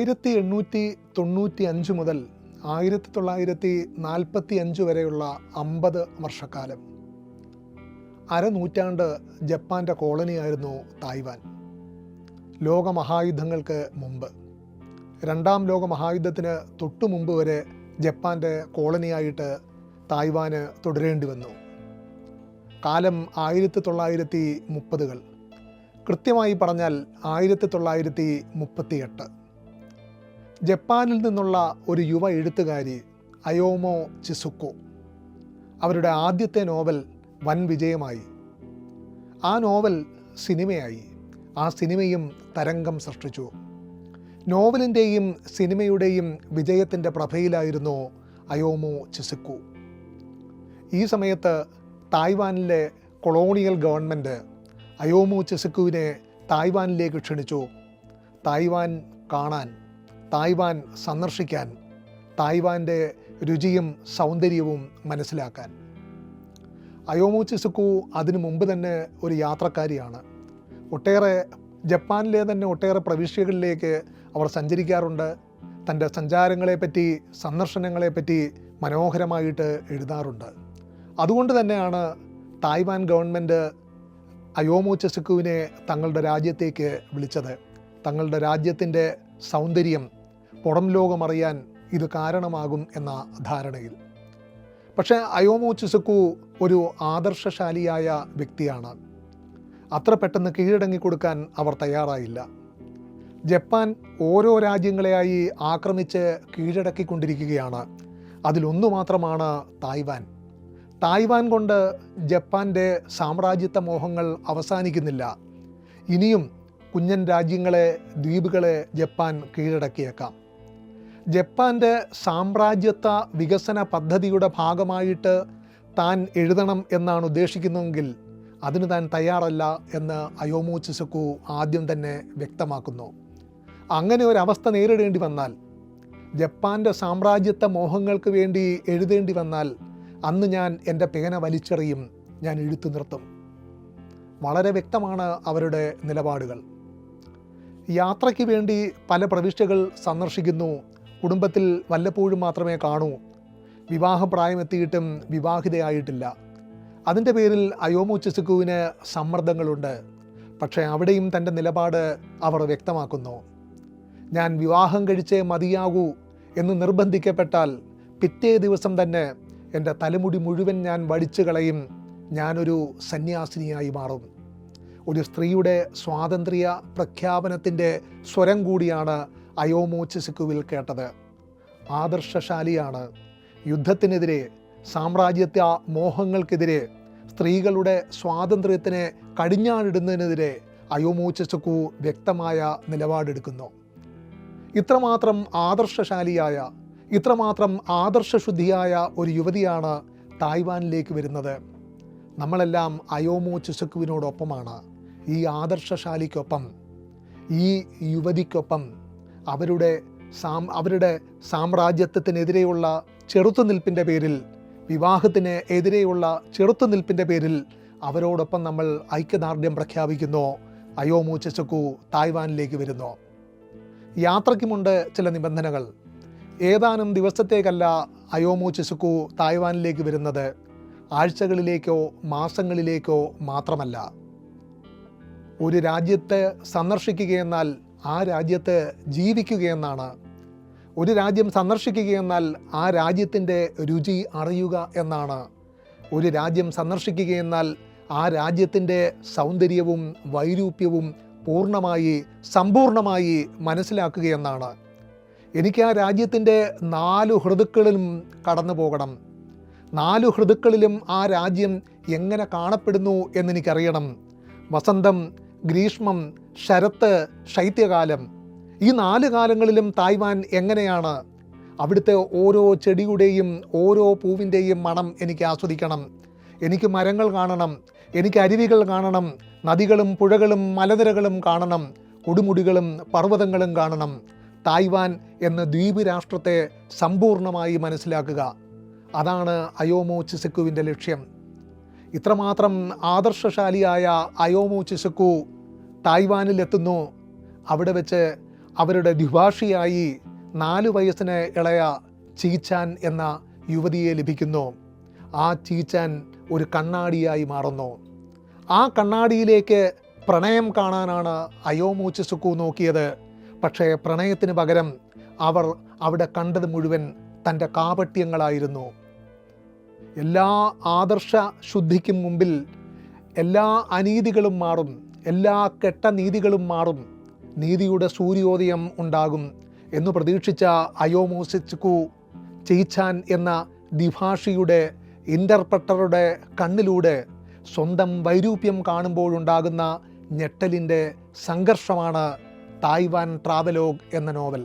1895 മുതൽ 1945 വരെയുള്ള 50 വർഷക്കാലം, അരനൂറ്റാണ്ട് ജപ്പാൻ്റെ കോളനിയായിരുന്നു തായ്വാൻ. ലോകമഹായുദ്ധങ്ങൾക്ക് മുമ്പ്, രണ്ടാം ലോക മഹായുദ്ധത്തിന് തൊട്ടു മുമ്പ് വരെ ജപ്പാൻ്റെ കോളനിയായിട്ട് തായ്വാന് തുടരേണ്ടി വന്നു. കാലം 1930-കൾ, കൃത്യമായി പറഞ്ഞാൽ 1938. ജപ്പാനിൽ നിന്നുള്ള ഒരു യുവ എഴുത്തുകാരി അയോമോ ചിസുക്കോ, അവരുടെ ആദ്യത്തെ നോവൽ വൻ വിജയമായി. ആ നോവൽ സിനിമയായി. ആ സിനിമയും തരംഗം സൃഷ്ടിച്ചു. നോവലിൻ്റെയും സിനിമയുടെയും വിജയത്തിൻ്റെ പ്രഭയിലായിരുന്നു അയോമോ ചിസുക്കോ. ഈ സമയത്ത് തായ്വാനിലെ കൊളോണിയൽ ഗവൺമെൻറ് അയോമോ ചിസുക്കുവിനെ തായ്വാനിലേക്ക് ക്ഷണിച്ചു. തായ്വാൻ കാണാൻ, തായ്വാൻ സന്ദർശിക്കാൻ, തായ്വാൻ്റെ രുചിയും സൗന്ദര്യവും മനസ്സിലാക്കാൻ. അയോമോ ചിസുക്കു അതിനു മുമ്പ് തന്നെ ഒരു യാത്രക്കാരിയാണ്. ജപ്പാനിലെ തന്നെ ഒട്ടേറെ പ്രവിശ്യകളിലേക്ക് അവർ സഞ്ചരിക്കാറുണ്ട്. തൻ്റെ സഞ്ചാരങ്ങളെപ്പറ്റി, സന്ദർശനങ്ങളെപ്പറ്റി മനോഹരമായിട്ട് എഴുതാറുണ്ട്. അതുകൊണ്ട് തന്നെയാണ് തായ്വാൻ ഗവൺമെൻറ് അയോമോ ചിസുക്കുവിനെ തങ്ങളുടെ രാജ്യത്തേക്ക് വിളിച്ചത്. തങ്ങളുടെ രാജ്യത്തിൻ്റെ സൗന്ദര്യം പുറം ലോകമറിയാൻ ഇത് കാരണമാകും എന്ന ധാരണയിൽ. പക്ഷേ അയോമോ ചിസുക്കു ഒരു ആദർശശാലിയായ വ്യക്തിയാണ്. അത്ര പെട്ടെന്ന് കീഴടങ്ങിക്കൊടുക്കാൻ അവർ തയ്യാറായില്ല. ജപ്പാൻ ഓരോ രാജ്യങ്ങളെയായി ആക്രമിച്ച് കീഴടക്കിക്കൊണ്ടിരിക്കുകയാണ്. അതിലൊന്നു മാത്രമാണ് തായ്വാൻ. തായ്വാൻ കൊണ്ട് ജപ്പാൻ്റെ സാമ്രാജ്യത്വ മോഹങ്ങൾ അവസാനിക്കുന്നില്ല. ഇനിയും കുഞ്ഞൻ രാജ്യങ്ങളെ, ദ്വീപുകളെ ജപ്പാൻ കീഴടക്കിയേക്കാം. ജപ്പാൻ്റെ സാമ്രാജ്യത്വ വികസന പദ്ധതിയുടെ ഭാഗമായിട്ട് താൻ എഴുതണം എന്നാണ് ഉദ്ദേശിക്കുന്നതെങ്കിൽ അതിന് താൻ തയ്യാറല്ല എന്ന് അയോമോ ചിസുക്കു ആദ്യം തന്നെ വ്യക്തമാക്കുന്നു. അങ്ങനെ ഒരവസ്ഥ നേരിടേണ്ടി വന്നാൽ, ജപ്പാൻ്റെ സാമ്രാജ്യത്വ മോഹങ്ങൾക്ക് വേണ്ടി എഴുതേണ്ടി വന്നാൽ, അന്ന് ഞാൻ എൻ്റെ പേന വലിച്ചെറിയും, ഞാൻ എഴുത്തു നിർത്തും. വളരെ വ്യക്തമാണ് അവരുടെ നിലപാടുകൾ. യാത്രയ്ക്ക് വേണ്ടി പല പ്രവിശ്യകൾ സന്ദർശിക്കുന്നു. കുടുംബത്തിൽ വല്ലപ്പോഴും മാത്രമേ കാണൂ. വിവാഹപ്രായമെത്തിയിട്ടും വിവാഹിതയായിട്ടില്ല. അതിൻ്റെ പേരിൽ അയോമോ ചിസുക്കുവിന് സമ്മർദ്ദങ്ങളുണ്ട്. പക്ഷേ അവിടെയും തൻ്റെ നിലപാട് അവർ വ്യക്തമാക്കുന്നു. ഞാൻ വിവാഹം കഴിച്ചേ മതിയാകൂ എന്ന് നിർബന്ധിക്കപ്പെട്ടാൽ പിറ്റേ ദിവസം തന്നെ എൻ്റെ തലമുടി മുഴുവൻ ഞാൻ വടിച്ചു കളയും. ഞാനൊരു സന്യാസിനിയായി മാറും. ഒരു സ്ത്രീയുടെ സ്വാതന്ത്ര്യ പ്രഖ്യാപനത്തിൻ്റെ സ്വരം കൂടിയാണ് അയോമോ ചിസുക്കുവിൽ കേട്ടത്. ആദർശശാലിയാണ്. യുദ്ധത്തിനെതിരെ, സാമ്രാജ്യത്വ മോഹങ്ങൾക്കെതിരെ, സ്ത്രീകളുടെ സ്വാതന്ത്ര്യത്തിന് കടിഞ്ഞാണിടുന്നതിനെതിരെ അയോമോ ചിസുക്കു വ്യക്തമായ നിലപാടെടുക്കുന്നു. ഇത്രമാത്രം ആദർശശാലിയായ, ഇത്രമാത്രം ആദർശശുദ്ധിയായ ഒരു യുവതിയാണ് തായ്വാനിലേക്ക് വരുന്നത്. നമ്മളെല്ലാം അയോമോ ചിസുക്കുവിനോടൊപ്പമാണ്. ഈ ആദർശശാലിക്കൊപ്പം, ഈ യുവതിക്കൊപ്പം, അവരുടെ സാമ്രാജ്യത്വത്തിനെതിരെയുള്ള ചെറുത്തുനിൽപ്പിൻ്റെ പേരിൽ, വിവാഹത്തിന് എതിരെയുള്ള ചെറുത്തുനിൽപ്പിൻ്റെ പേരിൽ അവരോടൊപ്പം നമ്മൾ ഐക്യദാർഢ്യം പ്രഖ്യാപിക്കുന്നു. അയോമോ ചിസുക്കു തായ്വാനിലേക്ക് വരുന്നു. യാത്രയ്ക്കുമുണ്ട് ചില നിബന്ധനകൾ. ഏതാനും ദിവസത്തേക്കല്ല അയോമോ ചിസുക്കു തായ്വാനിലേക്ക് വരുന്നത്. ആഴ്ചകളിലേക്കോ മാസങ്ങളിലേക്കോ മാത്രമല്ല. ഒരു രാജ്യത്തെ സന്ദർശിക്കുകയെന്നാൽ ആ രാജ്യത്ത് ജീവിക്കുകയെന്നാണ്. ഒരു രാജ്യം സന്ദർശിക്കുകയെന്നാൽ ആ രാജ്യത്തിൻ്റെ രുചി അറിയുക എന്നാണ്. ഒരു രാജ്യം സന്ദർശിക്കുകയെന്നാൽ ആ രാജ്യത്തിൻ്റെ സൗന്ദര്യവും വൈരൂപ്യവും സമ്പൂർണമായി മനസ്സിലാക്കുകയെന്നാണ്. എനിക്ക് ആ രാജ്യത്തിൻ്റെ 4 ഋതുക്കളിലും കടന്നു പോകണം. 4 ഋതുക്കളിലും ആ രാജ്യം എങ്ങനെ കാണപ്പെടുന്നു എന്നെനിക്കറിയണം. വസന്തം, ഗ്രീഷ്മം, ശരത്ത്, ശൈത്യകാലം, ഈ 4 കാലങ്ങളിലും തായ്വാൻ എങ്ങനെയാണ്? അവിടുത്തെ ഓരോ ചെടിയുടെയും ഓരോ പൂവിൻ്റെയും മണം എനിക്ക് ആസ്വദിക്കണം. എനിക്ക് മരങ്ങൾ കാണണം, എനിക്ക് അരുവികൾ കാണണം, നദികളും പുഴകളും മലനിരകളും കാണണം, കൊടുമുടികളും പർവ്വതങ്ങളും കാണണം. തായ്വാൻ എന്ന ദ്വീപ് രാഷ്ട്രത്തെ സമ്പൂർണ്ണമായി മനസ്സിലാക്കുക. അതാണ് അയോമോ ചിസുക്കുവിൻ്റെ ലക്ഷ്യം. ഇത്രമാത്രം ആദർശശാലിയായ അയോമോ ചിസുക്കു തായ്വാനിലെത്തുന്നു. അവിടെ വെച്ച് അവരുടെ ദ്വിഭാഷിയായി 4 വയസ്സിന് ഇളയ ചീച്ചാൻ എന്ന യുവതിയെ ലഭിക്കുന്നു. ആ ചീച്ചാൻ ഒരു കണ്ണാടിയായി മാറുന്നു. ആ കണ്ണാടിയിലേക്ക് പ്രണയം കാണാനാണ് അയോമോ ചിസുക്കു നോക്കിയത്. പക്ഷേ പ്രണയത്തിന് പകരം അവർ അവിടെ കണ്ടത് മുഴുവൻ തൻ്റെ കാപട്യങ്ങളായിരുന്നു. എല്ലാ ആദർശ ശുദ്ധിക്കും മുമ്പിൽ എല്ലാ അനീതികളും മാറും, എല്ലാ കെട്ട നീതികളും മാറും, നീതിയുടെ സൂര്യോദയം ഉണ്ടാകും എന്ന് പ്രതീക്ഷിച്ച അയോമോ ചിസുക്കു ചീച്ചാൻ എന്ന ദ്വിഭാഷിയുടെ ഇൻ്റർപ്രട്ടറുടെ കണ്ണിലൂടെ സ്വന്തം വൈരൂപ്യം കാണുമ്പോഴുണ്ടാകുന്ന ഞെട്ടലിൻ്റെ സംഘർഷമാണ് തായ്വാൻ ട്രാവലോഗ് എന്ന നോവൽ.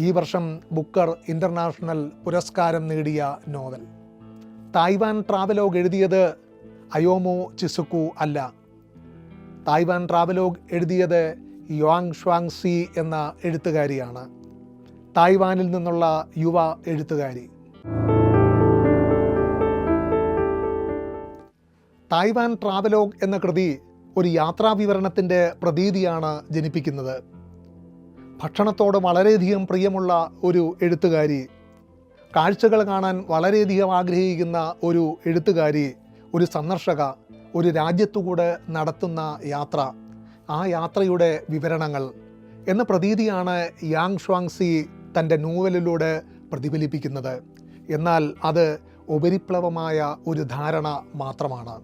ഈ വർഷം ബുക്കർ ഇൻ്റർനാഷണൽ പുരസ്കാരം നേടിയ നോവൽ. തായ്വാൻ ട്രാവലോഗ് എഴുതിയത് അയോമോ ചിസുക്കു അല്ല. തായ്വാൻ ട്രാവലോഗ് എഴുതിയത് യുവാങ് ഷ്വാങ് സി എന്ന എഴുത്തുകാരിയാണ്. തായ്വാനിൽ നിന്നുള്ള യുവ എഴുത്തുകാരി. തായ്വാൻ ട്രാവലോഗ് എന്ന കൃതി ഒരു യാത്രാവിവരണത്തിൻ്റെ പ്രതീതിയാണ് ജനിപ്പിക്കുന്നത്. ഭക്ഷണത്തോട് വളരെയധികം പ്രിയമുള്ള ഒരു എഴുത്തുകാരി, കാഴ്ചകൾ കാണാൻ വളരെയധികം ആഗ്രഹിക്കുന്ന ഒരു എഴുത്തുകാരി, ഒരു സന്ദർശക, ഒരു രാജ്യത്തുകൂടെ നടത്തുന്ന യാത്ര, ആ യാത്രയുടെ വിവരണങ്ങൾ എന്ന പ്രതീതിയാണ് യാങ് ഷ്വാങ് സി തൻ്റെ നോവലിലൂടെ പ്രതിഫലിപ്പിക്കുന്നത്. എന്നാൽ അത് ഉപരിപ്ലവമായ ഒരു ധാരണ മാത്രമാണ്.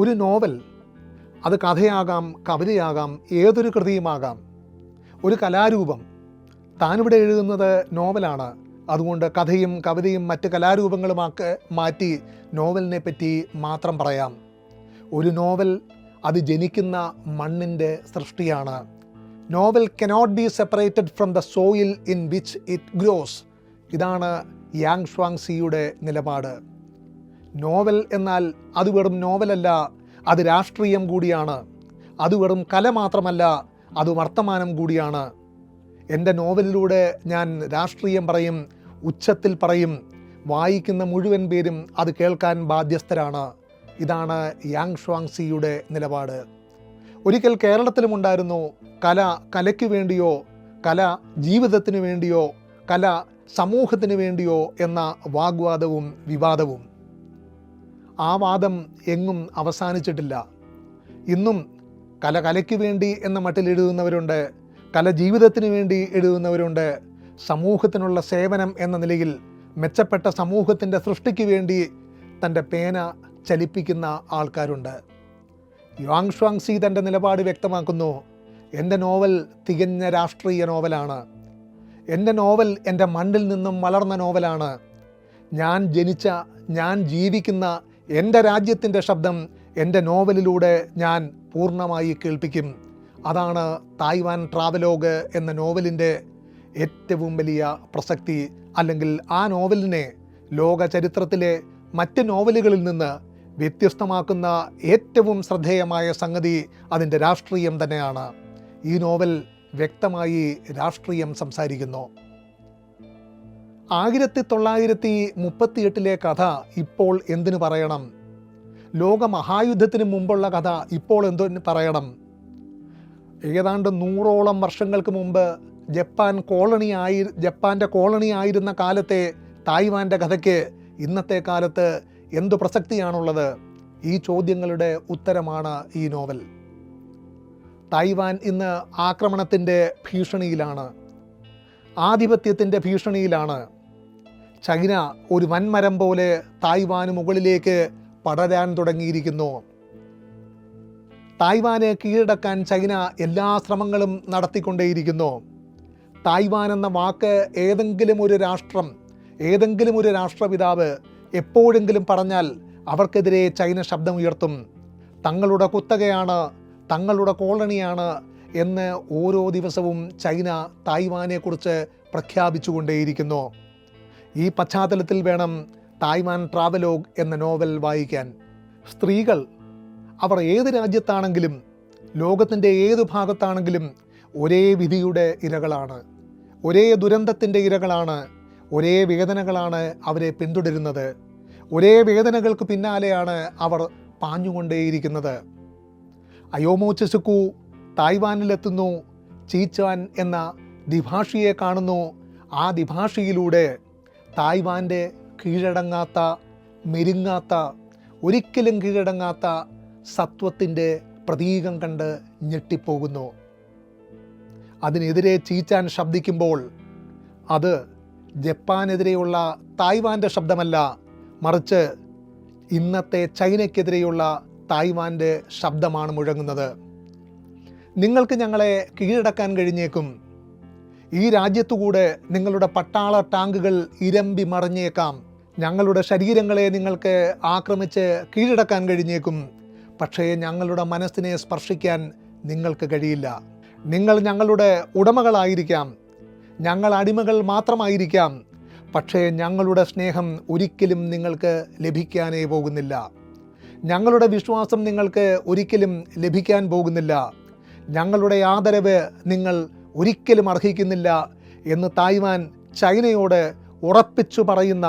ഒരു നോവൽ അത് കഥയാകാം, കവിതയാകാം, ഏതൊരു കൃതിയുമാകാം. ഒരു കലാരൂപം, താനിവിടെ എഴുതുന്നത് നോവലാണ്, അതുകൊണ്ട് കഥയും കവിതയും മറ്റ് കലാരൂപങ്ങളുമാക്കി മാറ്റി നോവലിനെ പറ്റി മാത്രം പറയാം. ഒരു നോവൽ അത് ജനിക്കുന്ന മണ്ണിൻ്റെ സൃഷ്ടിയാണ്. Novel cannot be separated from the soil in which it gross. ഇതാണ് യാങ് ഷ്വാങ് സിയുടെ നിലപാട്. നോവൽ എന്നാൽ അത് വെറും നോവലല്ല, അത് രാഷ്ട്രീയം കൂടിയാണ്. അത് വെറും കല മാത്രമല്ല, അത് വർത്തമാനം കൂടിയാണ്. എൻ്റെ നോവലിലൂടെ ഞാൻ രാഷ്ട്രീയം പറയും, ഉച്ചത്തിൽ പറയും. വായിക്കുന്ന മുഴുവൻ പേരും അത് കേൾക്കാൻ ബാധ്യസ്ഥരാണ്. ഇതാണ് യാങ് ഷ്വാങ് സിയുടെ നിലപാട്. ഒരിക്കൽ കേരളത്തിലുമുണ്ടായിരുന്നു കല കലയ്ക്ക് വേണ്ടിയോ, കല ജീവിതത്തിന് വേണ്ടിയോ, കല സമൂഹത്തിന് വേണ്ടിയോ എന്ന വാഗ്വാദവും വിവാദവും. ആ വാദം എങ്ങും അവസാനിച്ചിട്ടില്ല. ഇന്നും കല കലയ്ക്ക് വേണ്ടി എന്ന മട്ടിൽ എഴുതുന്നവരുണ്ട്, കല ജീവിതത്തിന് വേണ്ടി എഴുതുന്നവരുണ്ട്, സമൂഹത്തിനുള്ള സേവനം എന്ന നിലയിൽ മെച്ചപ്പെട്ട സമൂഹത്തിൻ്റെ സൃഷ്ടിക്ക് വേണ്ടി തൻ്റെ പേന ചലിപ്പിക്കുന്ന ആൾക്കാരുണ്ട്. യാങ് ഷ്വാങ് സി തൻ്റെ നിലപാട് വ്യക്തമാക്കുന്നു. എൻ്റെ നോവൽ തികഞ്ഞ രാഷ്ട്രീയ നോവലാണ്. എൻ്റെ നോവൽ എൻ്റെ മണ്ണിൽ നിന്നും വളർന്ന നോവലാണ്. ഞാൻ ജനിച്ച, ഞാൻ ജീവിക്കുന്ന എൻ്റെ രാജ്യത്തിൻ്റെ ശബ്ദം എൻ്റെ നോവലിലൂടെ ഞാൻ പൂർണ്ണമായി കേൾപ്പിക്കും. അതാണ് തായ്വാൻ ട്രാവലോഗ് എന്ന നോവലിൻ്റെ ഏറ്റവും വലിയ പ്രസക്തി. അല്ലെങ്കിൽ ആ നോവലിനെ ലോക ചരിത്രത്തിലെ മറ്റ് നോവലുകളിൽ നിന്ന് വ്യത്യസ്തമാക്കുന്ന ഏറ്റവും ശ്രദ്ധേയമായ സംഗതി അതിൻ്റെ രാഷ്ട്രീയം തന്നെയാണ്. ഈ നോവൽ വ്യക്തമായി രാഷ്ട്രീയം സംസാരിക്കുന്നു. 1938 കഥ ഇപ്പോൾ എന്തിനു പറയണം? ലോക മഹായുദ്ധത്തിന് മുമ്പുള്ള കഥ ഇപ്പോൾ എന്തിനു പറയണം? ഏതാണ്ട് 100ഓളം വർഷങ്ങൾക്ക് മുമ്പ് ജപ്പാൻ്റെ കോളനി ആയിരുന്ന കാലത്തെ തായ്വാൻ്റെ കഥയ്ക്ക് ഇന്നത്തെ കാലത്ത് എന്തു പ്രസക്തിയാണുള്ളത്? ഈ ചോദ്യങ്ങളുടെ ഉത്തരമാണ് ഈ നോവൽ. തായ്വാൻ ഇന്ന് ആക്രമണത്തിൻ്റെ ഭീഷണിയിലാണ്, ആധിപത്യത്തിൻ്റെ ഭീഷണിയിലാണ്. ചൈന ഒരു വൻമരം പോലെ തായ്വാന് മുകളിലേക്ക് പടരാൻ തുടങ്ങിയിരിക്കുന്നു. തായ്വാനെ കീഴടക്കാൻ ചൈന എല്ലാ ശ്രമങ്ങളും നടത്തിക്കൊണ്ടേയിരിക്കുന്നു. തായ്വാൻ എന്ന വാക്ക് ഏതെങ്കിലും ഒരു രാഷ്ട്രം, ഏതെങ്കിലും ഒരു രാഷ്ട്രപിതാവ് എപ്പോഴെങ്കിലും പറഞ്ഞാൽ അവർക്കെതിരെ ചൈന ശബ്ദമുയർത്തും. തങ്ങളുടെ കുത്തകയാണ്, തങ്ങളുടെ കോളനിയാണ് എന്ന് ഓരോ ദിവസവും ചൈന തായ്വാനെക്കുറിച്ച് പ്രഖ്യാപിച്ചുകൊണ്ടേയിരിക്കുന്നു. ഈ പശ്ചാത്തലത്തിൽ വേണം തായ്വാൻ ട്രാവലോഗ് എന്ന നോവൽ വായിക്കാൻ. സ്ത്രീകൾ അവർ ഏത് രാജ്യത്താണെങ്കിലും, ലോകത്തിൻ്റെ ഏതു ഭാഗത്താണെങ്കിലും ഒരേ വിധിയുടെ ഇരകളാണ്, ഒരേ ദുരന്തത്തിൻ്റെ ഇരകളാണ്, ഒരേ വേദനകളാണ് അവരെ പിന്തുടരുന്നത്. ഒരേ വേദനകൾക്ക് പിന്നാലെയാണ് അവർ പാഞ്ഞുകൊണ്ടേയിരിക്കുന്നത്. അയോമോ ചിസുക്കു തായ്വാനിലെത്തുന്നു. ചീച്ചാൻ എന്ന ദ്വിഭാഷിയെ കാണുന്നു. ആ ദ്വിഭാഷിയിലൂടെ തായ്വാൻ്റെ കീഴടങ്ങാത്ത, മെരുങ്ങാത്ത, ഒരിക്കലും കീഴടങ്ങാത്ത സത്വത്തിൻ്റെ പ്രതീകം കണ്ട് ഞെട്ടിപ്പോകുന്നു. അതിനെതിരെ ചീച്ചാൻ ശബ്ദിക്കുമ്പോൾ അത് ജപ്പാനെതിരെയുള്ള തായ്വാൻ്റെ ശബ്ദമല്ല, മറിച്ച് ഇന്നത്തെ ചൈനയ്ക്കെതിരെയുള്ള തായ്വാൻ്റെ ശബ്ദമാണ് മുഴങ്ങുന്നത്. നിങ്ങൾക്ക് ഞങ്ങളെ കീഴടക്കാൻ കഴിഞ്ഞേക്കും. ഈ രാജ്യത്തുകൂടെ നിങ്ങളുടെ പട്ടാള ടാങ്കുകൾ ഇരമ്പി മറിഞ്ഞേക്കാം. ഞങ്ങളുടെ ശരീരങ്ങളെ നിങ്ങൾക്ക് ആക്രമിച്ച് കീഴടക്കാൻ കഴിഞ്ഞേക്കും. പക്ഷേ ഞങ്ങളുടെ മനസ്സിനെ സ്പർശിക്കാൻ നിങ്ങൾക്ക് കഴിയില്ല. നിങ്ങൾ ഞങ്ങളുടെ ഉടമകളായിരിക്കാം, ഞങ്ങൾ അടിമകൾ മാത്രമായിരിക്കാം. പക്ഷേ ഞങ്ങളുടെ സ്നേഹം ഒരിക്കലും നിങ്ങൾക്ക് ലഭിക്കാനേ പോകുന്നില്ല. ഞങ്ങളുടെ വിശ്വാസം നിങ്ങൾക്ക് ഒരിക്കലും ലഭിക്കാൻ പോകുന്നില്ല. ഞങ്ങളുടെ ആദരവ് നിങ്ങൾ ഒരിക്കലും അർഹിക്കുന്നില്ല എന്ന് തായ്വാൻ ചൈനയോട് ഉറപ്പിച്ചു പറയുന്ന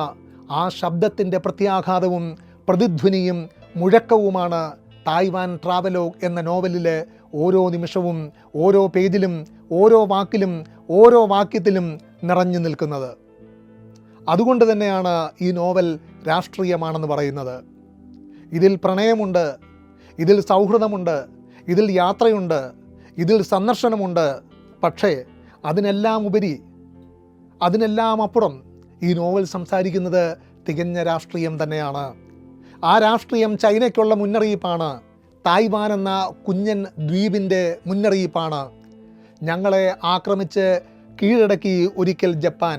ആ ശബ്ദത്തിൻ്റെ പ്രത്യാഘാതവും പ്രതിധ്വനിയും മുഴക്കവുമാണ് തായ്വാൻ ട്രാവലോഗ് എന്ന നോവലിലെ ഓരോ നിമിഷവും, ഓരോ പേജിലും, ഓരോ വാക്കിലും, ഓരോ വാക്യത്തിലും നിറഞ്ഞു നിൽക്കുന്നത്. അതുകൊണ്ട് തന്നെയാണ് ഈ നോവൽ രാഷ്ട്രീയമാണെന്ന് പറയുന്നത്. ഇതിൽ പ്രണയമുണ്ട്, ഇതിൽ സൗഹൃദമുണ്ട്, ഇതിൽ യാത്രയുണ്ട്, ഇതിൽ സന്ദർശനമുണ്ട്. പക്ഷേ അതിനെല്ലാം ഉപരി, അതിനെല്ലാം അപ്പുറം ഈ നോവൽ സംസാരിക്കുന്നത് തികഞ്ഞ രാഷ്ട്രീയം തന്നെയാണ്. ആ രാഷ്ട്രീയം ചൈനയ്ക്കുള്ള മുന്നറിയിപ്പാണ്. തായ്വാൻ എന്ന കുഞ്ഞൻ ദ്വീപിൻ്റെ മുന്നറിയിപ്പാണ്. ഞങ്ങളെ ആക്രമിച്ച് കീഴടക്കി ഒരിക്കൽ ജപ്പാൻ.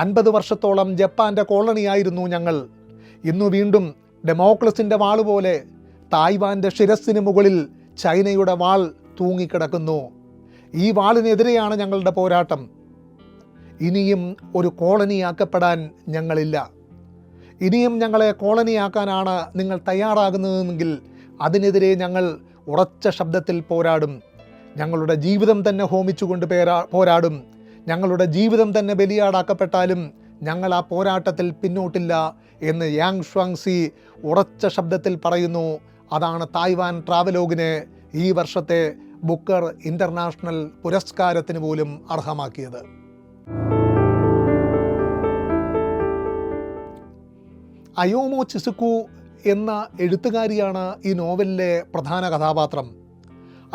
50 വർഷത്തോളം ജപ്പാൻ്റെ കോളണിയായിരുന്നു ഞങ്ങൾ. ഇന്നു വീണ്ടും ഡെമോക്രസിൻ്റെ വാൾ പോലെ തായ്വാൻ്റെ ശിരസ്സിന് മുകളിൽ ചൈനയുടെ വാൾ തൂങ്ങിക്കിടക്കുന്നു. ഈ വാളിനെതിരെയാണ് ഞങ്ങളുടെ പോരാട്ടം. ഇനിയും ഒരു കോളനിയാക്കപ്പെടാൻ ഞങ്ങളില്ല. ഇനിയും ഞങ്ങളെ കോളനിയാക്കാനാണ് നിങ്ങൾ തയ്യാറാകുന്നതെങ്കിൽ അതിനെതിരെ ഞങ്ങൾ ഉറച്ച ശബ്ദത്തിൽ പോരാടും. ഞങ്ങളുടെ ജീവിതം തന്നെ ഹോമിച്ചുകൊണ്ട് പോരാടും. ഞങ്ങളുടെ ജീവിതം തന്നെ ബലിയാടാക്കപ്പെട്ടാലും ഞങ്ങൾ ആ പോരാട്ടത്തിൽ പിന്നോട്ടില്ല എന്ന് യാങ് ഷ്വാങ്സി ഉറച്ച ശബ്ദത്തിൽ പറയുന്നു. അതാണ് തായ്വാൻ ട്രാവലോഗിനെ ഈ വർഷത്തെ ബുക്കർ ഇൻ്റർനാഷണൽ പുരസ്കാരത്തിന് പോലും അർഹമാക്കിയത്. അയോമോ ചിസുക്കു എന്ന എഴുത്തുകാരിയാണ് ഈ നോവലിലെ പ്രധാന കഥാപാത്രം.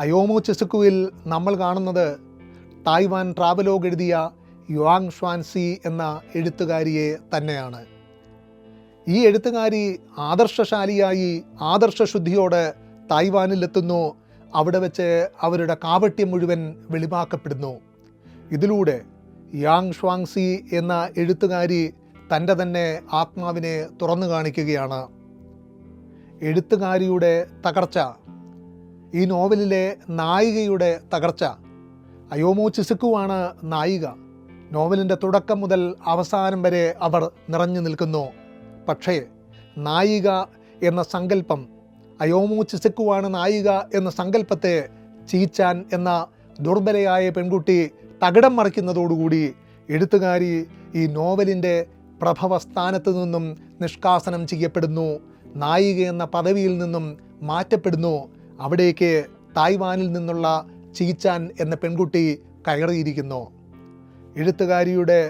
അയോമോ ചിസുക്കുവിൽ നമ്മൾ കാണുന്നത് തായ്വാൻ ട്രാവലോഗ് എഴുതിയ യുവാങ് ഷ്വാൻസി എന്ന എഴുത്തുകാരിയെ തന്നെയാണ്. ഈ എഴുത്തുകാരി ആദർശശാലിയായി, ആദർശശുദ്ധിയോടെ തായ്വാനിലെത്തുന്നു. അവിടെ വെച്ച് അവരുടെ കാപട്യം മുഴുവൻ വെളിവാക്കപ്പെടുന്നു. ഇതിലൂടെ യാങ് ഷ്വാങ്സി എന്ന എഴുത്തുകാരി തൻ്റെ തന്നെ ആത്മാവിനെ തുറന്നു കാണിക്കുകയാണ്. എഴുത്തുകാരിയുടെ തകർച്ച, ഈ നോവലിലെ നായികയുടെ തകർച്ച. അയോമോ ചിസുക്കുവാണ് നായിക. നോവലിൻ്റെ തുടക്കം മുതൽ അവസാനം വരെ അവർ നിറഞ്ഞു നിൽക്കുന്നു. പക്ഷേ നായിക എന്ന സങ്കല്പം, അയോമോ ചിസുക്കുവാണ് നായിക എന്ന സങ്കല്പത്തെ ചീച്ചാൻ എന്ന ദുർബലയായ പെൺകുട്ടി തകിടം മറിക്കുന്നതോടുകൂടി എഴുത്തുകാരി ഈ നോവലിൻ്റെ പ്രഭവ സ്ഥാനത്ത് നിന്നും നിഷ്കാസനം ചെയ്യപ്പെടുന്നു. നായിക എന്ന പദവിയിൽ നിന്നും മാറ്റപ്പെടുന്നു. അവിടേക്ക് തായ്വാനിൽ നിന്നുള്ള ചീച്ചാൻ എന്ന പെൺകുട്ടി കയറിയിരിക്കുന്നു. എഴുത്തുകാരിയുടെ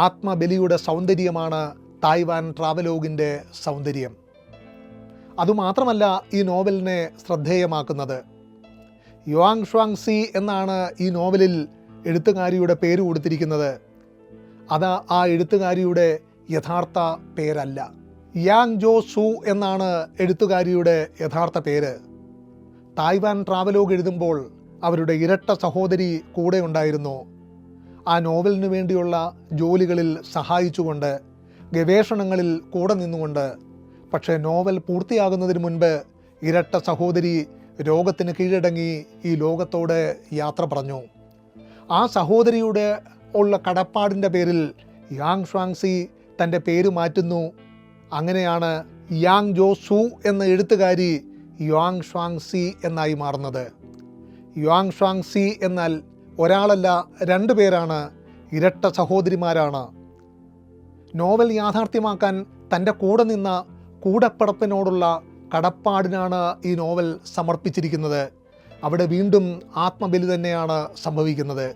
ആത്മബലിയുടെ സൗന്ദര്യമാണ് തായ്വാൻ ട്രാവലോഗിൻ്റെ സൗന്ദര്യം. അതുമാത്രമല്ല ഈ നോവലിനെ ശ്രദ്ധേയമാക്കുന്നത്. യുവാങ് ഷ്വാങ്സി എന്നാണ് ഈ നോവലിൽ എഴുത്തുകാരിയുടെ പേര് കൊടുത്തിരിക്കുന്നത്. അത് ആ എഴുത്തുകാരിയുടെ യഥാർത്ഥ പേരല്ല. യാങ് ജോ സു എന്നാണ് എഴുത്തുകാരിയുടെ യഥാർത്ഥ പേര്. തായ്വാൻ ട്രാവലോഗ് എഴുതുമ്പോൾ അവരുടെ ഇരട്ട സഹോദരി കൂടെ ഉണ്ടായിരുന്നു. ആ നോവലിനു വേണ്ടിയുള്ള ജോലികളിൽ സഹായിച്ചുകൊണ്ട്, ഗവേഷണങ്ങളിൽ കൂടെ നിന്നുകൊണ്ട്. പക്ഷേ നോവൽ പൂർത്തിയാകുന്നതിന് മുൻപ് ഇരട്ട സഹോദരി രോഗത്തിന് കീഴടങ്ങി ഈ ലോകത്തോട് യാത്ര പറഞ്ഞു. ആ സഹോദരിയുടെ ഉള്ള കടപ്പാടിൻ്റെ പേരിൽ യാങ് ഷ്വാങ്സി തൻ്റെ പേര് മാറ്റുന്നു. അങ്ങനെയാണ് യാങ് ജോ സു എന്ന എഴുത്തുകാരി യുവാങ് ഷ്വാങ്സി എന്നായി മാറുന്നത്. യുവാങ് ഷ്വാങ്സി എന്നാൽ ഒരാളല്ല, 2 പേരാണ്, ഇരട്ട സഹോദരിമാരാണ്. നോവൽ യാഥാർത്ഥ്യമാക്കാൻ തൻ്റെ കൂടെ നിന്ന കൂടപ്പിറപ്പിനോടുള്ള കടപ്പാടിനാണ് ഈ നോവൽ സമർപ്പിച്ചിരിക്കുന്നത്. അവിടെ വീണ്ടും ആത്മബലി തന്നെയാണ് സംഭവിക്കുന്നത്.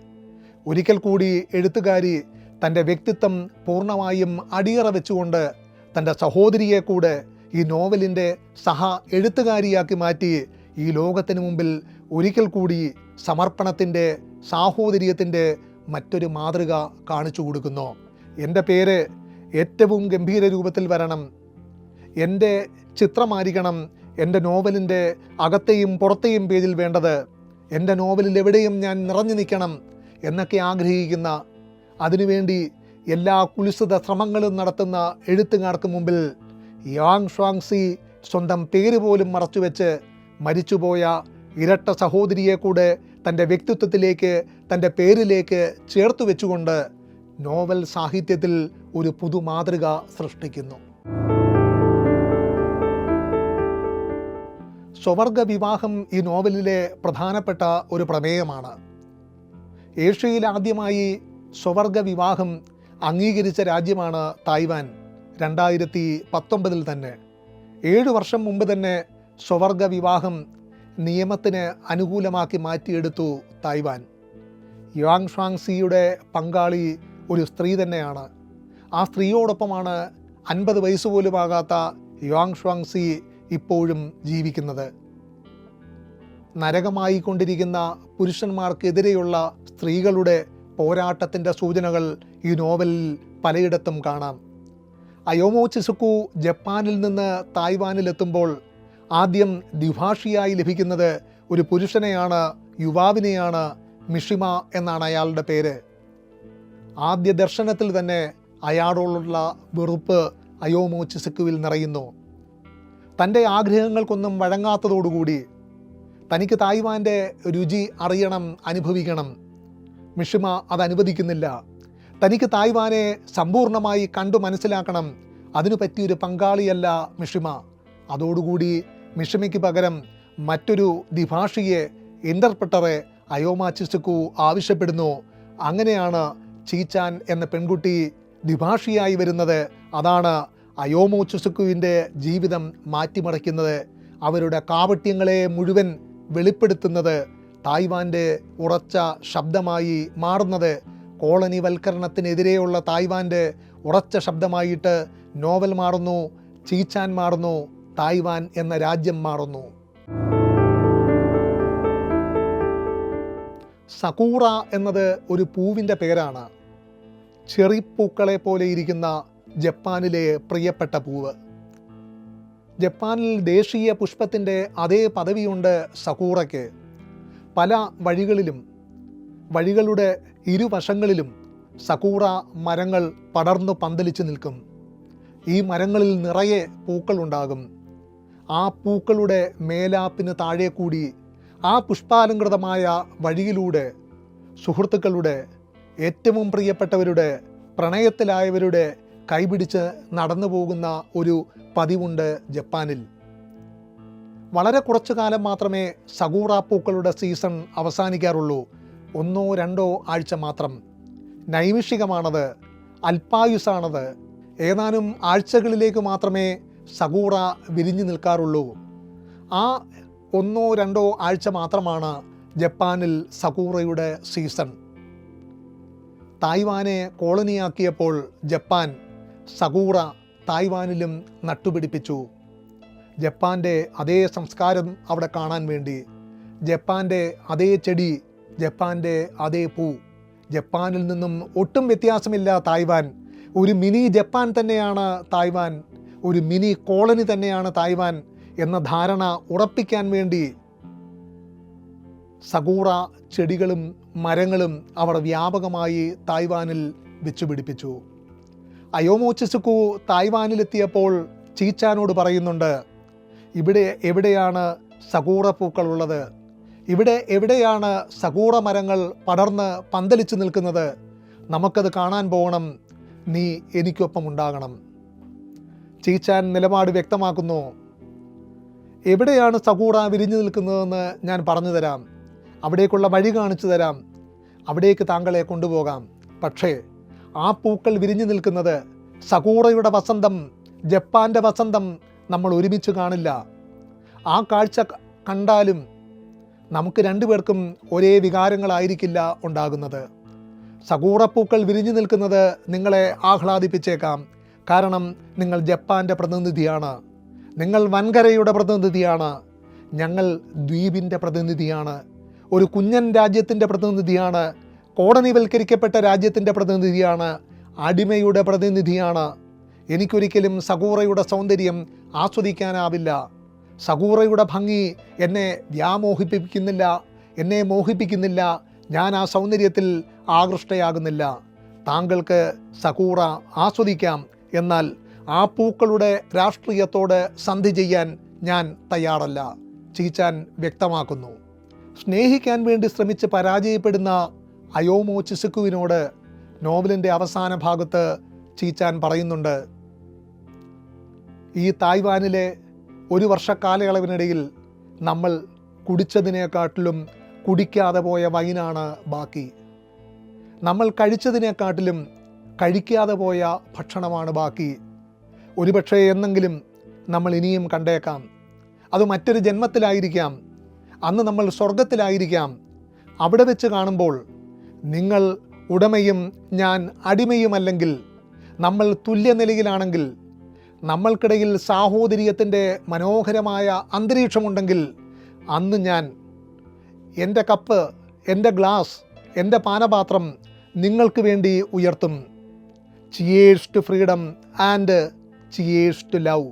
ഒരിക്കൽ കൂടി എഴുത്തുകാരി തൻ്റെ വ്യക്തിത്വം പൂർണ്ണമായും അടിയറ വെച്ചുകൊണ്ട് തൻ്റെ സഹോദരിയെ കൂടെ ഈ നോവലിൻ്റെ സഹ എഴുത്തുകാരിയാക്കി മാറ്റി ഈ ലോകത്തിന് മുമ്പിൽ ഒരിക്കൽ കൂടി സമർപ്പണത്തിൻ്റെ, സാഹോദര്യത്തിൻ്റെ മറ്റൊരു മാതൃക കാണിച്ചു കൊടുക്കുന്നു. എൻ്റെ പേര് ഏറ്റവും ഗംഭീര രൂപത്തിൽ വരണം, എൻ്റെ ചിത്രമായിരിക്കണം എൻ്റെ നോവലിൻ്റെ അകത്തെയും പുറത്തെയും പേജിൽ വേണ്ടത്, എൻ്റെ നോവലിൽ എവിടെയും ഞാൻ നിറഞ്ഞു നിൽക്കണം എന്നൊക്കെ ആഗ്രഹിക്കുന്ന, അതിനുവേണ്ടി എല്ലാ കുൽസിത ശ്രമങ്ങളും നടത്തുന്ന എഴുത്തുകാർക്ക് മുമ്പിൽ യാങ് ഷ്വാങ്സി സ്വന്തം പേര് പോലും മറച്ചുവെച്ച് മരിച്ചുപോയ ഇരട്ട സഹോദരിയെ കൂടെ തൻ്റെ വ്യക്തിത്വത്തിലേക്ക്, തൻ്റെ പേരിലേക്ക് ചേർത്ത് വെച്ചുകൊണ്ട് നോവൽ സാഹിത്യത്തിൽ ഒരു പുതുമാതൃക സൃഷ്ടിക്കുന്നു. സ്വവർഗ വിവാഹം ഈ നോവലിലെ പ്രധാനപ്പെട്ട ഒരു പ്രമേയമാണ്. ഏഷ്യയിൽ ആദ്യമായി സ്വവർഗ വിവാഹം അംഗീകരിച്ച രാജ്യമാണ് തായ്വാൻ. 2019 തന്നെ, 7 വർഷം മുമ്പ് തന്നെ സ്വവർഗ വിവാഹം നിയമത്തിന് അനുകൂലമാക്കി മാറ്റിയെടുത്തു തായ്വാൻ. യാങ് ഷ്വാങ്സിയുടെ പങ്കാളി ഒരു സ്ത്രീ തന്നെയാണ്. ആ സ്ത്രീയോടൊപ്പമാണ് 50 വയസ്സ് പോലുമാകാത്ത യാങ് ഷ്വാങ്സി ഇപ്പോഴും ജീവിക്കുന്നത്. നരകമായി കൊണ്ടിരിക്കുന്ന പുരുഷന്മാർക്കെതിരെയുള്ള സ്ത്രീകളുടെ പോരാട്ടത്തിൻ്റെ സൂചനകൾ ഈ നോവലിൽ പലയിടത്തും കാണാം. അയോമോ ചിസുക്കു ജപ്പാനിൽ നിന്ന് തായ്വാനിലെത്തുമ്പോൾ ആദ്യം ദ്വിഭാഷിയായി ലഭിക്കുന്നത് ഒരു പുരുഷനെയാണ്, യുവാവിനെയാണ്. മിഷിമ എന്നാണ് അയാളുടെ പേര്. ആദ്യ ദർശനത്തിൽ തന്നെ അയാളോടുള്ള വെറുപ്പ് അയോമോ ചിസുക്കുവിൽ നിറയുന്നു. തൻ്റെ ആഗ്രഹങ്ങൾക്കൊന്നും വഴങ്ങാത്തതോടുകൂടി തനിക്ക് തായ്വാൻ്റെ രുചി അറിയണം, അനുഭവിക്കണം. മിഷിമ അത് അനുവദിക്കുന്നില്ല. തനിക്ക് തായ്വാനെ സമ്പൂർണ്ണമായി കണ്ടു മനസ്സിലാക്കണം. അതിനു പറ്റിയൊരു പങ്കാളിയല്ല മിഷിമ. അതോടുകൂടി മിഷിമയ്ക്ക് പകരം മറ്റൊരു ദ്വിഭാഷിയെ, ഇൻ്റർപ്രട്ടറെ അയോമോ ചിസുക്കു ആവശ്യപ്പെടുന്നു. അങ്ങനെയാണ് ചീച്ചാൻ എന്ന പെൺകുട്ടി ദ്വിഭാഷിയായി വരുന്നത്. അതാണ് അയോമോ ചിസുക്കുവിൻ്റെ ജീവിതം മാറ്റിമറിക്കുന്നത്, അവരുടെ കാപട്യങ്ങളെ മുഴുവൻ വെളിപ്പെടുത്തുന്നത്, തായ്വാൻ്റെ ഉറച്ച ശബ്ദമായി മാറുന്നത്. കോളനിവൽക്കരണത്തിനെതിരെയുള്ള തായ്വാൻ്റെ ഉറച്ച ശബ്ദമായിട്ട് നോവൽ മാറുന്നു, ചീച്ചാൻ മാറുന്നു, തായ്വാൻ എന്ന രാജ്യം മാറുന്നു. സകൂറ എന്നത് ഒരു പൂവിൻ്റെ പേരാണ്. ചെറിപ്പൂക്കളെ പോലെ ഇരിക്കുന്ന ജപ്പാനിലെ പ്രിയപ്പെട്ട പൂവ്. ജപ്പാനിൽ ദേശീയ പുഷ്പത്തിൻ്റെ അതേ പദവിയുണ്ട് സകൂറയ്ക്ക്. പല വഴികളുടെ ഇരുവശങ്ങളിലും സകൂറ മരങ്ങൾ പടർന്നു പന്തലിച്ച് നിൽക്കും. ഈ മരങ്ങളിൽ നിറയെ പൂക്കളുണ്ടാകും. ആ പൂക്കളുടെ മേലാപ്പിന് താഴെ കൂടി ആ പുഷ്പാലങ്കൃതമായ വഴിയിലൂടെ സുഹൃത്തുക്കളുടെ, ഏറ്റവും പ്രിയപ്പെട്ടവരുടെ, പ്രണയത്തിലായവരുടെ കൈപിടിച്ച് നടന്നു പോകുന്ന ഒരു പതിവുണ്ട് ജപ്പാനിൽ. വളരെ കുറച്ചു കാലം മാത്രമേ സകൂറ പൂക്കളുടെ സീസൺ അവസാനിക്കാറുള്ളൂ. 1-2 ആഴ്ച മാത്രം. നൈമിഷികമാണത്, അല്പായുസാണത്. ഏതാനും ആഴ്ചകളിലേക്ക് മാത്രമേ സകൂറ വിരിഞ്ഞു നിൽക്കാറുള്ളൂ. ആ 1-2 ആഴ്ച മാത്രമാണ് ജപ്പാനിൽ സകൂറയുടെ സീസൺ. തായ്വാനെ കോളനിയാക്കിയപ്പോൾ ജപ്പാൻ സകൂറ തായ്വാനിലും നട്ടുപിടിപ്പിച്ചു. ജപ്പാൻ്റെ അതേ സംസ്കാരം അവിടെ കാണാൻ വേണ്ടി, ജപ്പാൻ്റെ അതേ ചെടി, ജപ്പാൻ്റെ അതേ പൂ. ജപ്പാനിൽ നിന്നും ഒട്ടും വ്യത്യാസമില്ല തായ്വാൻ. ഒരു മിനി ജപ്പാൻ തന്നെയാണ് തായ്വാൻ, ഒരു മിനി കോളനി തന്നെയാണ് തായ്വാൻ എന്ന ധാരണ ഉറപ്പിക്കാൻ വേണ്ടി സകൂറ ചെടികളും മരങ്ങളും അവർ വ്യാപകമായി തായ്വാനിൽ വെച്ചുപിടിപ്പിച്ചു. അയോമോ ചിസുക്കു തായ്വാനിലെത്തിയപ്പോൾ ചീച്ചാനോട് പറയുന്നുണ്ട്, ഇവിടെ എവിടെയാണ് സകൂറ പൂക്കളുള്ളത്? ഇവിടെ എവിടെയാണ് സകൂറ മരങ്ങൾ പടർന്ന് പന്തലിച്ചു നിൽക്കുന്നത്? നമുക്കത് കാണാൻ പോകണം, നീ എനിക്കൊപ്പം ഉണ്ടാകണം. ചീച്ചാൻ നിലപാട് വ്യക്തമാക്കുന്നു. എവിടെയാണ് സകൂറ വിരിഞ്ഞു നിൽക്കുന്നതെന്ന് ഞാൻ പറഞ്ഞു തരാം, അവിടേക്കുള്ള വഴി കാണിച്ചു തരാം, അവിടേക്ക് താങ്കളെ കൊണ്ടുപോകാം. പക്ഷേ ആ പൂക്കൾ വിരിഞ്ഞു നിൽക്കുന്നത്, സകൂറയുടെ വസന്തം, ജപ്പാൻ്റെ വസന്തം നമ്മൾ ഒരുമിച്ച് കാണില്ല. ആ കാഴ്ച കണ്ടാലും നമുക്ക് രണ്ടുപേർക്കും ഒരേ വികാരങ്ങളായിരിക്കില്ല ഉണ്ടാകുന്നത്. സകൂറപ്പൂക്കൾ വിരിഞ്ഞു നിൽക്കുന്നത് നിങ്ങളെ ആഹ്ലാദിപ്പിച്ചേക്കാം. കാരണം നിങ്ങൾ ജപ്പാൻ്റെ പ്രതിനിധിയാണ്, നിങ്ങൾ വൻകരയുടെ പ്രതിനിധിയാണ്, ഞങ്ങൾ ദ്വീപിൻ്റെ പ്രതിനിധിയാണ്, ഒരു കുഞ്ഞൻ രാജ്യത്തിൻ്റെ പ്രതിനിധിയാണ്, കോളനിവൽക്കരിക്കപ്പെട്ട രാജ്യത്തിൻ്റെ പ്രതിനിധിയാണ്, അടിമയുടെ പ്രതിനിധിയാണ്. എനിക്കൊരിക്കലും സകൂറയുടെ സൗന്ദര്യം ആസ്വദിക്കാനാവില്ല. സകൂറയുടെ ഭംഗി എന്നെ വ്യാമോഹിപ്പിക്കുന്നില്ല, എന്നെ മോഹിപ്പിക്കുന്നില്ല. ഞാൻ ആ സൗന്ദര്യത്തിൽ ആകൃഷ്ടയാകുന്നില്ല. താങ്കൾക്ക് സകൂറ ആസ്വദിക്കാം, എന്നാൽ ആ പൂക്കളുടെ രാഷ്ട്രീയത്തോട് സന്ധി ചെയ്യാൻ ഞാൻ തയ്യാറല്ല, ചീച്ചാൻ വ്യക്തമാക്കുന്നു. സ്നേഹിക്കാൻ വേണ്ടി ശ്രമിച്ച് പരാജയപ്പെടുന്ന അയോമോ ചിസുക്കുവിനോട് നോവലിൻ്റെ അവസാന ഭാഗത്ത് ചീച്ചാൻ പറയുന്നുണ്ട്, ഈ തായ്വാനിലെ ഒരു വർഷക്കാലയളവിനിടയിൽ നമ്മൾ കുടിച്ചതിനെക്കാട്ടിലും കുടിക്കാതെ പോയ വൈനാണ് ബാക്കി. നമ്മൾ കഴിച്ചതിനെക്കാട്ടിലും കഴിക്കാതെ പോയ ഭക്ഷണമാണ് ബാക്കി. ഒരുപക്ഷെ എന്നെങ്കിലും നമ്മൾ ഇനിയും കണ്ടേക്കാം. അത് മറ്റൊരു ജന്മത്തിലായിരിക്കാം, അന്ന് നമ്മൾ സ്വർഗത്തിലായിരിക്കാം. അവിടെ വെച്ച് കാണുമ്പോൾ നിങ്ങൾ ഉടമയും ഞാൻ അടിമയുമല്ലെങ്കിൽ, നമ്മൾ തുല്യനിലയിലാണെങ്കിൽ, നമ്മൾക്കിടയിൽ സാഹോദര്യത്തിൻ്റെ മനോഹരമായ അന്തരീക്ഷമുണ്ടെങ്കിൽ, അന്ന് ഞാൻ എൻ്റെ കപ്പ്, എൻ്റെ ഗ്ലാസ്, എൻ്റെ പാനപാത്രം നിങ്ങൾക്ക് വേണ്ടി ഉയർത്തും. Cheers to freedom and cheers to love.